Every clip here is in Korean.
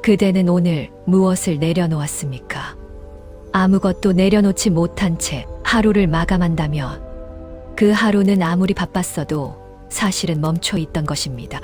그대는 오늘 무엇을 내려놓았습니까? 아무것도 내려놓지 못한 채 하루를 마감한다면 그 하루는 아무리 바빴어도 사실은 멈춰 있던 것입니다.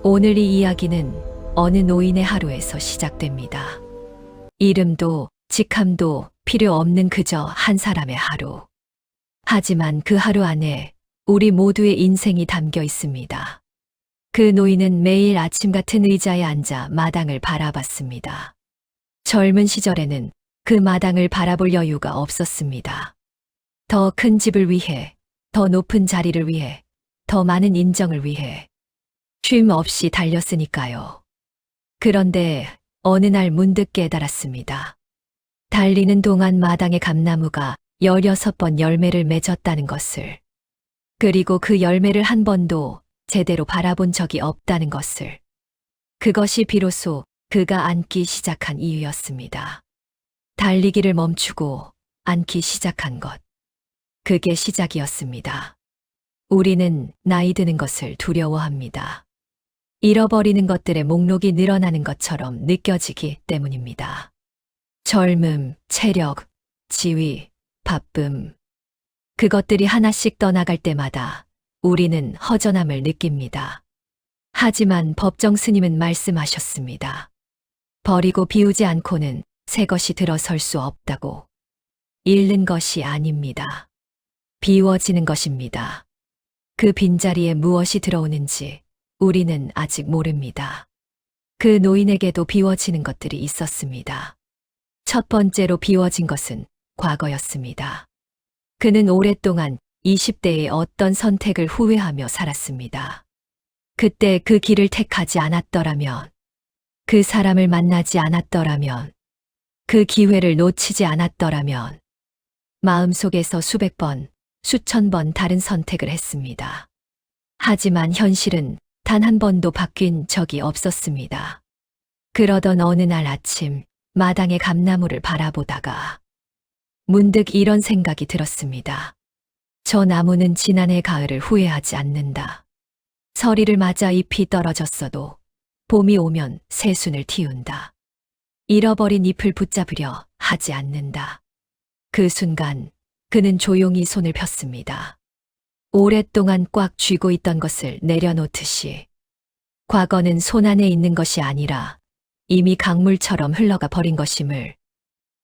오늘 이 이야기는 어느 노인의 하루에서 시작됩니다. 이름도 직함도 필요 없는 그저 한 사람의 하루. 하지만 그 하루 안에 우리 모두의 인생이 담겨 있습니다. 그 노인은 매일 아침 같은 의자에 앉아 마당을 바라봤습니다. 젊은 시절에는 그 마당을 바라볼 여유가 없었습니다. 더 큰 집을 위해, 더 높은 자리를 위해, 더 많은 인정을 위해 쉼 없이 달렸으니까요. 그런데 어느 날 문득 깨달았습니다. 달리는 동안 마당의 감나무가 16번 열매를 맺었다는 것을, 그리고 그 열매를 한 번도 제대로 바라본 적이 없다는 것을. 그것이 비로소 그가 앉기 시작한 이유였습니다. 달리기를 멈추고 앉기 시작한 것. 그게 시작이었습니다. 우리는 나이 드는 것을 두려워합니다. 잃어버리는 것들의 목록이 늘어나는 것처럼 느껴지기 때문입니다. 젊음, 체력, 지위, 바쁨. 그것들이 하나씩 떠나갈 때마다 우리는 허전함을 느낍니다. 하지만 법정 스님은 말씀하셨습니다. 버리고 비우지 않고는 새 것이 들어설 수 없다고. 잃는 것이 아닙니다. 비워지는 것입니다. 그 빈자리에 무엇이 들어오는지 우리는 아직 모릅니다. 그 노인에게도 비워지는 것들이 있었습니다. 첫 번째로 비워진 것은 과거였습니다. 그는 오랫동안 20대의 어떤 선택을 후회하며 살았습니다. 그때 그 길을 택하지 않았더라면, 그 사람을 만나지 않았더라면, 그 기회를 놓치지 않았더라면, 마음속에서 수백 번, 수천 번 다른 선택을 했습니다. 하지만 현실은 단 한 번도 바뀐 적이 없었습니다. 그러던 어느 날 아침, 마당의 감나무를 바라보다가 문득 이런 생각이 들었습니다. 저 나무는 지난해 가을을 후회하지 않는다. 서리를 맞아 잎이 떨어졌어도 봄이 오면 새순을 틔운다. 잃어버린 잎을 붙잡으려 하지 않는다. 그 순간 그는 조용히 손을 폈습니다. 오랫동안 꽉 쥐고 있던 것을 내려놓듯이. 과거는 손 안에 있는 것이 아니라 이미 강물처럼 흘러가 버린 것임을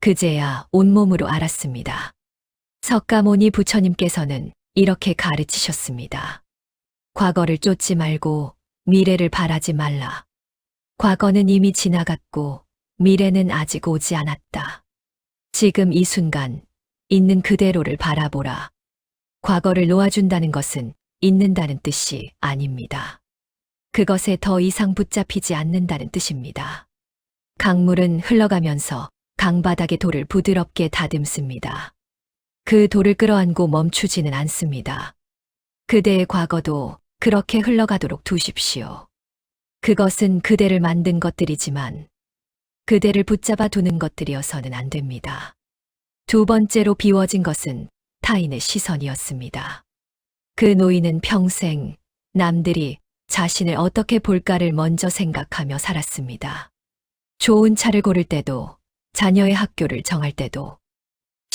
그제야 온몸으로 알았습니다. 석가모니 부처님께서는 이렇게 가르치셨습니다. 과거를 쫓지 말고 미래를 바라지 말라. 과거는 이미 지나갔고 미래는 아직 오지 않았다. 지금 이 순간 있는 그대로를 바라보라. 과거를 놓아준다는 것은 잊는다는 뜻이 아닙니다. 그것에 더 이상 붙잡히지 않는다는 뜻입니다. 강물은 흘러가면서 강바닥의 돌을 부드럽게 다듬습니다. 그 돌을 끌어안고 멈추지는 않습니다. 그대의 과거도 그렇게 흘러가도록 두십시오. 그것은 그대를 만든 것들이지만 그대를 붙잡아 두는 것들이어서는 안 됩니다. 두 번째로 비워진 것은 타인의 시선이었습니다. 그 노인은 평생 남들이 자신을 어떻게 볼까를 먼저 생각하며 살았습니다. 좋은 차를 고를 때도, 자녀의 학교를 정할 때도,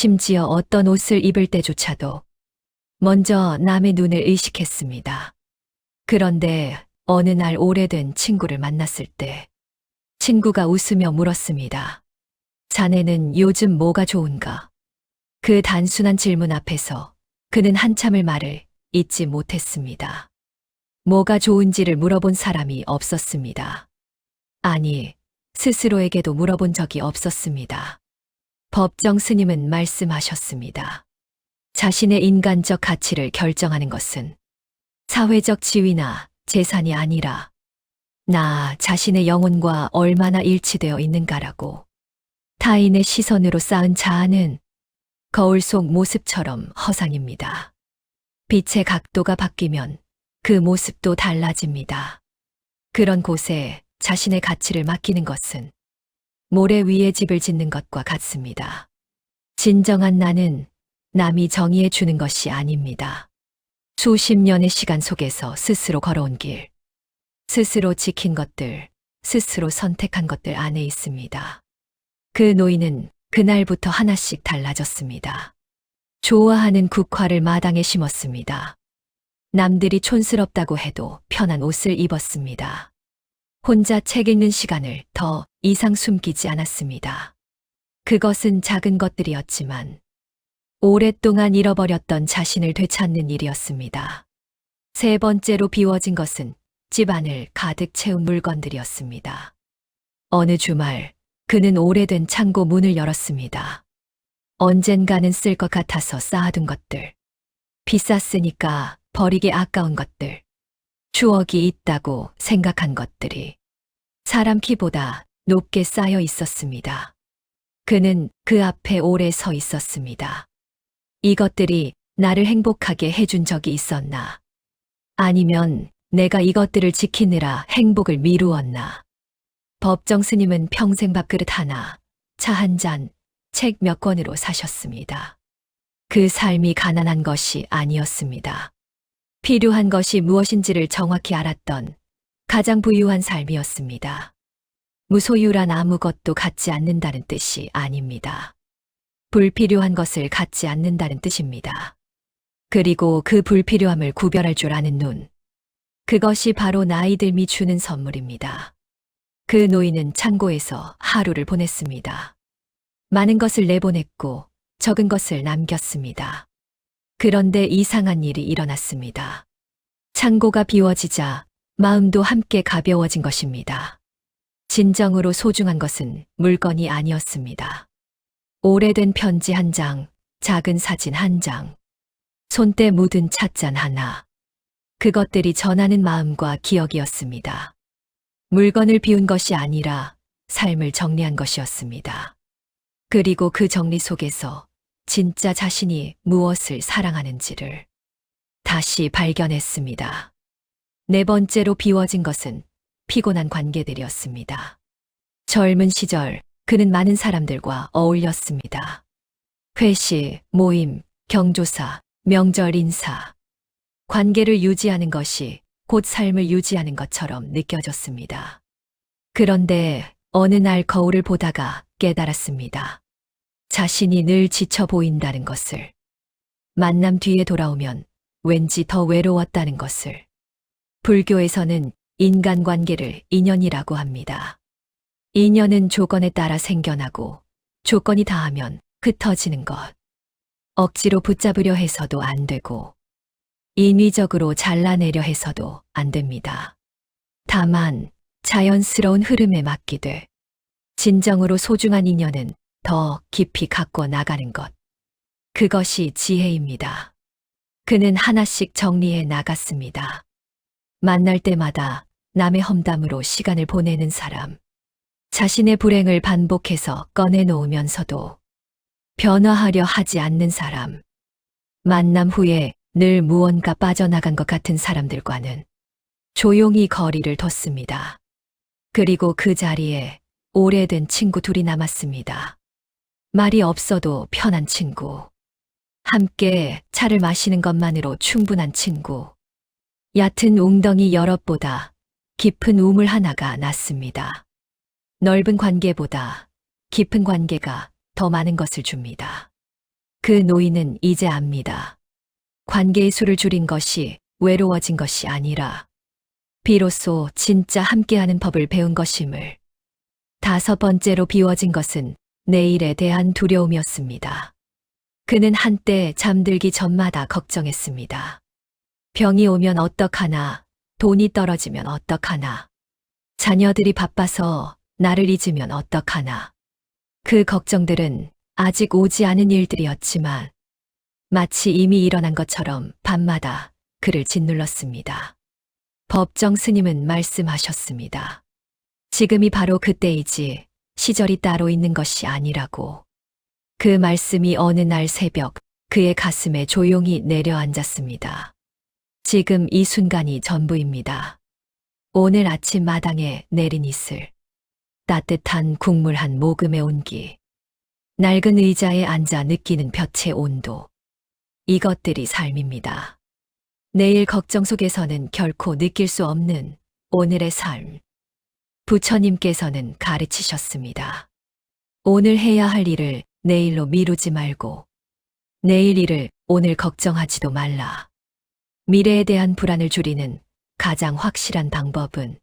심지어 어떤 옷을 입을 때조차도 먼저 남의 눈을 의식했습니다. 그런데 어느 날 오래된 친구를 만났을 때 친구가 웃으며 물었습니다. 자네는 요즘 뭐가 좋은가? 그 단순한 질문 앞에서 그는 한참을 말을 잇지 못했습니다. 뭐가 좋은지를 물어본 사람이 없었습니다. 아니, 스스로에게도 물어본 적이 없었습니다. 법정 스님은 말씀하셨습니다. 자신의 인간적 가치를 결정하는 것은 사회적 지위나 재산이 아니라 나 자신의 영혼과 얼마나 일치되어 있는가라고. 타인의 시선으로 쌓은 자아는 거울 속 모습처럼 허상입니다. 빛의 각도가 바뀌면 그 모습도 달라집니다. 그런 곳에 자신의 가치를 맡기는 것은 모래 위에 집을 짓는 것과 같습니다. 진정한 나는 남이 정의해 주는 것이 아닙니다. 수십 년의 시간 속에서 스스로 걸어온 길, 스스로 지킨 것들, 스스로 선택한 것들 안에 있습니다. 그 노인은 그날부터 하나씩 달라졌습니다. 좋아하는 국화를 마당에 심었습니다. 남들이 촌스럽다고 해도 편한 옷을 입었습니다. 혼자 책 읽는 시간을 더 이상 숨기지 않았습니다. 그것은 작은 것들이었지만 오랫동안 잃어버렸던 자신을 되찾는 일이었습니다. 세 번째로 비워진 것은 집안을 가득 채운 물건들이었습니다. 어느 주말 그는 오래된 창고 문을 열었습니다. 언젠가는 쓸 것 같아서 쌓아둔 것들, 비쌌으니까 버리기 아까운 것들, 추억이 있다고 생각한 것들이 사람 키보다 높게 쌓여 있었습니다. 그는 그 앞에 오래 서 있었습니다. 이것들이 나를 행복하게 해준 적이 있었나? 아니면 내가 이것들을 지키느라 행복을 미루었나? 법정 스님은 평생 밥그릇 하나, 차 한 잔, 책 몇 권으로 사셨습니다. 그 삶이 가난한 것이 아니었습니다. 필요한 것이 무엇인지를 정확히 알았던 가장 부유한 삶이었습니다. 무소유란 아무것도 갖지 않는다는 뜻이 아닙니다. 불필요한 것을 갖지 않는다는 뜻입니다. 그리고 그 불필요함을 구별할 줄 아는 눈. 그것이 바로 나이 듦이 주는 선물입니다. 그 노인은 창고에서 하루를 보냈습니다. 많은 것을 내보냈고 적은 것을 남겼습니다. 그런데 이상한 일이 일어났습니다. 창고가 비워지자 마음도 함께 가벼워진 것입니다. 진정으로 소중한 것은 물건이 아니었습니다. 오래된 편지 한 장, 작은 사진 한 장, 손때 묻은 찻잔 하나. 그것들이 전하는 마음과 기억이었습니다. 물건을 비운 것이 아니라 삶을 정리한 것이었습니다. 그리고 그 정리 속에서 진짜 자신이 무엇을 사랑하는지를 다시 발견했습니다. 네 번째로 비워진 것은 피곤한 관계들이었습니다. 젊은 시절 그는 많은 사람들과 어울렸습니다. 회식, 모임, 경조사, 명절 인사. 관계를 유지하는 것이 곧 삶을 유지하는 것처럼 느껴졌습니다. 그런데 어느 날 거울을 보다가 깨달았습니다. 자신이 늘 지쳐 보인다는 것을. 만남 뒤에 돌아오면 왠지 더 외로웠다는 것을. 불교에서는 인간관계를 인연이라고 합니다. 인연은 조건에 따라 생겨나고 조건이 다하면 흩어지는 것. 억지로 붙잡으려 해서도 안 되고 인위적으로 잘라내려 해서도 안 됩니다. 다만 자연스러운 흐름에 맡기되 진정으로 소중한 인연은 더 깊이 갖고 나가는 것. 그것이 지혜입니다. 그는 하나씩 정리해 나갔습니다. 만날 때마다 남의 험담으로 시간을 보내는 사람. 자신의 불행을 반복해서 꺼내놓으면서도 변화하려 하지 않는 사람. 만남 후에 늘 무언가 빠져나간 것 같은 사람들과는 조용히 거리를 뒀습니다. 그리고 그 자리에 오래된 친구 둘이 남았습니다. 말이 없어도 편한 친구. 함께 차를 마시는 것만으로 충분한 친구. 얕은 웅덩이 여럿보다 깊은 우물 하나가 낫습니다. 넓은 관계보다 깊은 관계가 더 많은 것을 줍니다. 그 노인은 이제 압니다. 관계의 수를 줄인 것이 외로워진 것이 아니라 비로소 진짜 함께하는 법을 배운 것임을. 다섯 번째로 비워진 것은 내일에 대한 두려움이었습니다. 그는 한때 잠들기 전마다 걱정했습니다. 병이 오면 어떡하나, 돈이 떨어지면 어떡하나, 자녀들이 바빠서 나를 잊으면 어떡하나. 그 걱정들은 아직 오지 않은 일들이었지만 마치 이미 일어난 것처럼 밤마다 그를 짓눌렀습니다. 법정 스님은 말씀하셨습니다. 지금이 바로 그때이지 시절이 따로 있는 것이 아니라고. 그 말씀이 어느 날 새벽 그의 가슴에 조용히 내려앉았습니다. 지금 이 순간이 전부입니다. 오늘 아침 마당에 내린 이슬, 따뜻한 국물 한 모금의 온기, 낡은 의자에 앉아 느끼는 볕의 온도. 이것들이 삶입니다. 내일 걱정 속에서는 결코 느낄 수 없는 오늘의 삶. 부처님께서는 가르치셨습니다. 오늘 해야 할 일을 내일로 미루지 말고 내일 일을 오늘 걱정하지도 말라. 미래에 대한 불안을 줄이는 가장 확실한 방법은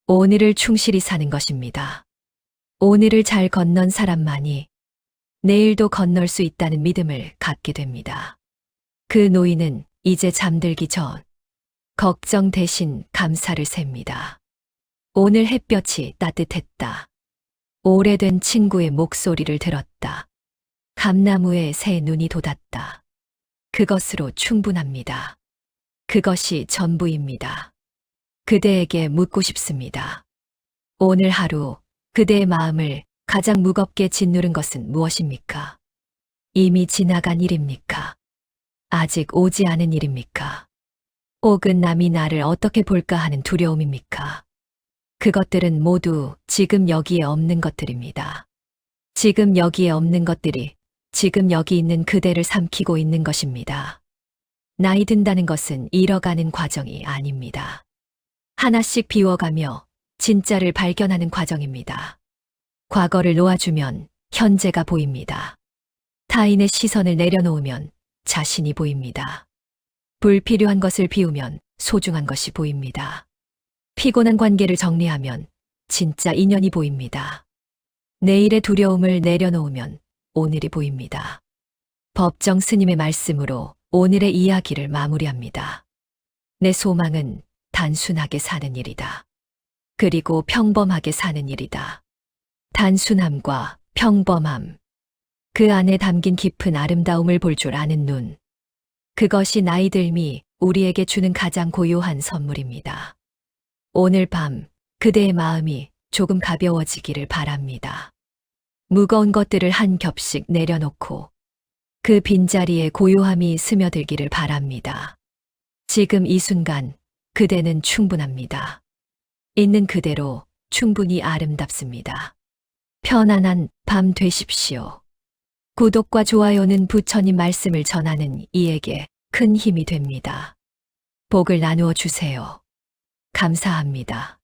오늘을 충실히 사는 것입니다. 오늘을 잘 건넌 사람만이 내일도 건널 수 있다는 믿음을 갖게 됩니다. 그 노인은 이제 잠들기 전 걱정 대신 감사를 셉니다. 오늘 햇볕이 따뜻했다. 오래된 친구의 목소리를 들었다. 감나무에 새 눈이 돋았다. 그것으로 충분합니다. 그것이 전부입니다. 그대에게 묻고 싶습니다. 오늘 하루 그대의 마음을 가장 무겁게 짓누른 것은 무엇입니까? 이미 지나간 일입니까? 아직 오지 않은 일입니까? 혹은 남이 나를 어떻게 볼까 하는 두려움입니까? 그것들은 모두 지금 여기에 없는 것들입니다. 지금 여기에 없는 것들이 지금 여기 있는 그대를 삼키고 있는 것입니다. 나이 든다는 것은 잃어가는 과정이 아닙니다. 하나씩 비워가며 진짜를 발견하는 과정입니다. 과거를 놓아주면 현재가 보입니다. 타인의 시선을 내려놓으면 자신이 보입니다. 불필요한 것을 비우면 소중한 것이 보입니다. 피곤한 관계를 정리하면 진짜 인연이 보입니다. 내일의 두려움을 내려놓으면 오늘이 보입니다. 법정 스님의 말씀으로 오늘의 이야기를 마무리합니다. 내 소망은 단순하게 사는 일이다. 그리고 평범하게 사는 일이다. 단순함과 평범함. 그 안에 담긴 깊은 아름다움을 볼 줄 아는 눈. 그것이 나이 들미 우리에게 주는 가장 고요한 선물입니다. 오늘 밤 그대의 마음이 조금 가벼워지기를 바랍니다. 무거운 것들을 한 겹씩 내려놓고 그 빈자리에 고요함이 스며들기를 바랍니다. 지금 이 순간 그대는 충분합니다. 있는 그대로 충분히 아름답습니다. 편안한 밤 되십시오. 구독과 좋아요는 부처님 말씀을 전하는 이에게 큰 힘이 됩니다. 복을 나누어 주세요. 감사합니다.